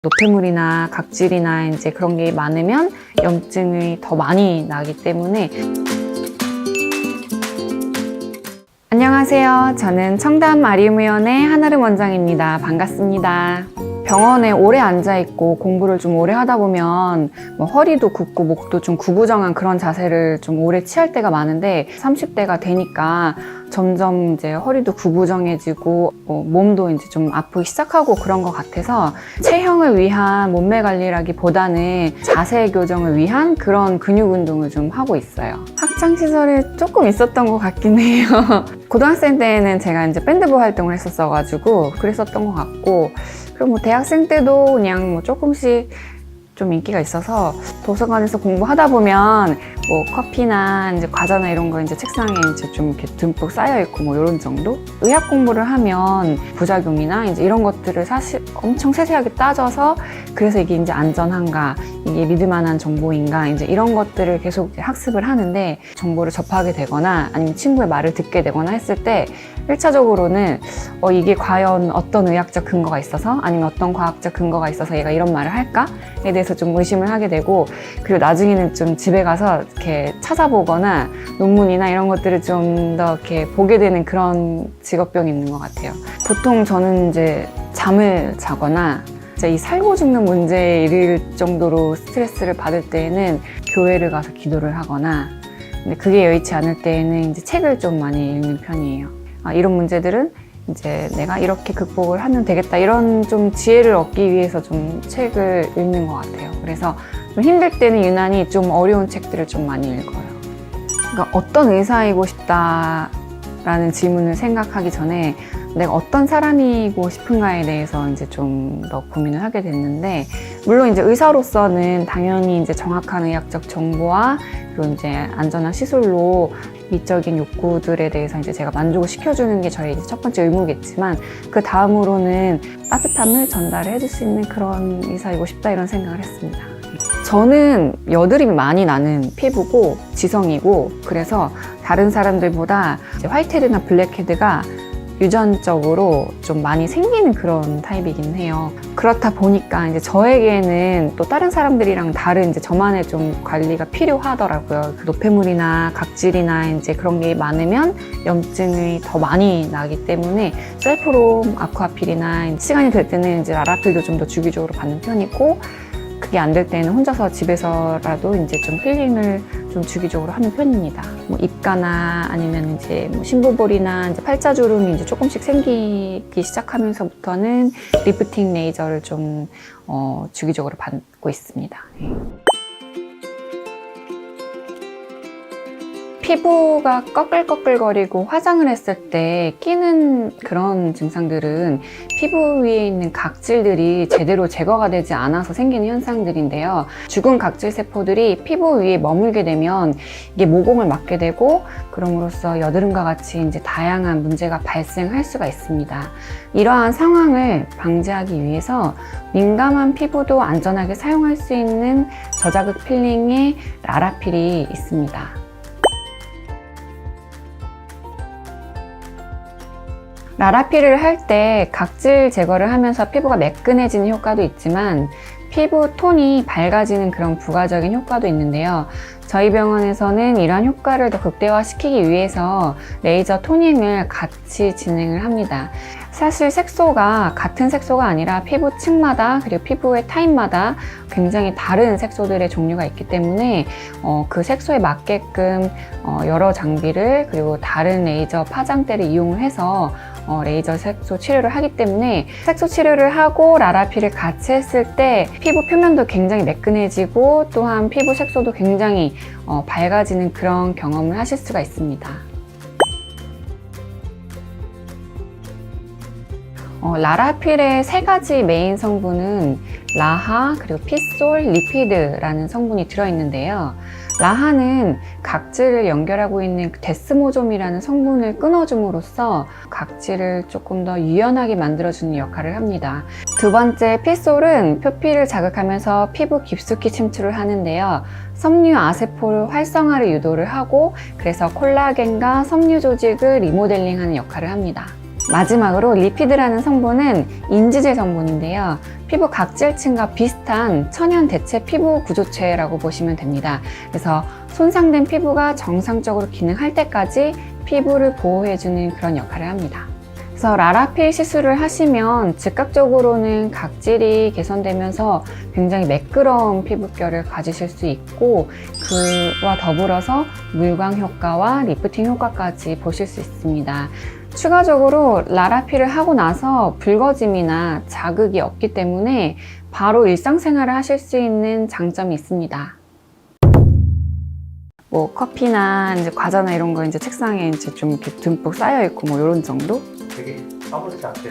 노폐물이나 각질이나 이제 그런 게 많으면 염증이 더 많이 나기 때문에. 안녕하세요. 저는 청담 아리움의원의 한아름 원장입니다. 반갑습니다. 병원에 오래 앉아있고 공부를 좀 오래 하다 보면 허리도 굽고 목도 좀 구부정한 그런 자세를 좀 오래 취할 때가 많은데 30대가 되니까 점점 이제 허리도 구부정해지고 몸도 이제 좀 아프기 시작하고 그런 것 같아서 체형을 위한 몸매 관리라기보다는 자세 교정을 위한 그런 근육 운동을 좀 하고 있어요. 학창 시절에 조금 있었던 것 같긴 해요. 고등학생 때는 제가 이제 밴드부 활동을 했었어가지고 그랬었던 것 같고, 그리고 대학생 때도 그냥 조금씩 좀 인기가 있어서 도서관에서 공부하다 보면 커피나 이제 과자나 이런 거 이제 책상에 이제 좀 이렇게 듬뿍 쌓여 있고 이런 정도? 의학 공부를 하면 부작용이나 이제 이런 것들을 사실 엄청 세세하게 따져서, 그래서 이게 이제 안전한가, 이게 믿을 만한 정보인가, 이제 이런 것들을 계속 학습을 하는데, 정보를 접하게 되거나 아니면 친구의 말을 듣게 되거나 했을 때 1차적으로는 이게 과연 어떤 의학적 근거가 있어서 아니면 어떤 과학적 근거가 있어서 얘가 이런 말을 할까에 대해서 좀 의심을 하게 되고, 그리고 나중에는 좀 집에 가서 이렇게 찾아보거나 논문이나 이런 것들을 좀 더 이렇게 보게 되는 그런 직업병이 있는 것 같아요. 보통 저는 이제 잠을 자거나 이 살고 죽는 문제에 이를 정도로 스트레스를 받을 때에는 교회를 가서 기도를 하거나, 근데 그게 여의치 않을 때에는 이제 책을 좀 많이 읽는 편이에요. 이런 문제들은 이제 내가 이렇게 극복을 하면 되겠다, 이런 좀 지혜를 얻기 위해서 좀 책을 읽는 것 같아요. 그래서 좀 힘들 때는 유난히 좀 어려운 책들을 좀 많이 읽어요. 그러니까 어떤 의사이고 싶다라는 질문을 생각하기 전에 내가 어떤 사람이고 싶은가에 대해서 이제 좀 더 고민을 하게 됐는데, 물론 이제 의사로서는 당연히 이제 정확한 의학적 정보와 그리고 이제 안전한 시술로 미적인 욕구들에 대해서 이제 제가 만족을 시켜주는 게 저의 이제 첫 번째 의무겠지만, 그 다음으로는 따뜻함을 전달을 해줄 수 있는 그런 의사이고 싶다, 이런 생각을 했습니다. 저는 여드름이 많이 나는 피부고 지성이고, 그래서 다른 사람들보다 이제 화이트헤드나 블랙헤드가 유전적으로 좀 많이 생기는 그런 타입이긴 해요. 그렇다 보니까 이제 저에게는 또 다른 사람들이랑 다른 이제 저만의 좀 관리가 필요하더라고요. 그 노폐물이나 각질이나 이제 그런 게 많으면 염증이 더 많이 나기 때문에 셀프로 아쿠아필이나 시간이 될 때는 이제 라라필도 좀 더 주기적으로 받는 편이고, 그게 안 될 때는 혼자서 집에서라도 이제 좀 힐링을 좀 주기적으로 하는 편입니다. 입가나 아니면 이제 심부볼이나 이제 팔자주름이 이제 조금씩 생기기 시작하면서부터는 리프팅 레이저를 좀 주기적으로 받고 있습니다. 피부가 꺼끌꺼끌거리고 화장을 했을 때 끼는 그런 증상들은 피부 위에 있는 각질들이 제대로 제거가 되지 않아서 생기는 현상들인데요. 죽은 각질 세포들이 피부 위에 머물게 되면 이게 모공을 맞게 되고, 그럼으로써 여드름과 같이 이제 다양한 문제가 발생할 수가 있습니다. 이러한 상황을 방지하기 위해서 민감한 피부도 안전하게 사용할 수 있는 저자극 필링의 라라필이 있습니다. 라라필을 할 때 각질 제거를 하면서 피부가 매끈해지는 효과도 있지만 피부 톤이 밝아지는 그런 부가적인 효과도 있는데요. 저희 병원에서는 이러한 효과를 더 극대화시키기 위해서 레이저 토닝을 같이 진행을 합니다. 사실 색소가 같은 색소가 아니라 피부 층마다 그리고 피부의 타입마다 굉장히 다른 색소들의 종류가 있기 때문에 그 색소에 맞게끔 여러 장비를 그리고 다른 레이저 파장대를 이용을 해서 레이저 색소 치료를 하기 때문에, 색소 치료를 하고 라라필을 같이 했을 때 피부 표면도 굉장히 매끈해지고 또한 피부 색소도 굉장히 밝아지는 그런 경험을 하실 수가 있습니다. 라라필의 세 가지 메인 성분은 라하, 그리고 핏솔, 리피드라는 성분이 들어있는데요. 라하는 각질을 연결하고 있는 데스모좀이라는 성분을 끊어줌으로써 각질을 조금 더 유연하게 만들어주는 역할을 합니다. 두 번째, 핏솔은 표피를 자극하면서 피부 깊숙이 침투를 하는데요. 섬유 아세포 활성화를 유도를 하고, 그래서 콜라겐과 섬유 조직을 리모델링하는 역할을 합니다. 마지막으로 리피드라는 성분은 인지질 성분인데요. 피부 각질층과 비슷한 천연 대체 피부 구조체라고 보시면 됩니다. 그래서 손상된 피부가 정상적으로 기능할 때까지 피부를 보호해주는 그런 역할을 합니다. 그래서 라라필 시술을 하시면 즉각적으로는 각질이 개선되면서 굉장히 매끄러운 피부결을 가지실 수 있고, 그와 더불어서 물광 효과와 리프팅 효과까지 보실 수 있습니다. 추가적으로 라라필을 하고 나서 붉어짐이나 자극이 없기 때문에 바로 일상생활을 하실 수 있는 장점이 있습니다. 뭐 커피나 이제 과자나 이런 거 이제 책상에 이제 좀 이렇게 듬뿍 쌓여 있고 뭐 이런 정도? 되게 아무렇지 않게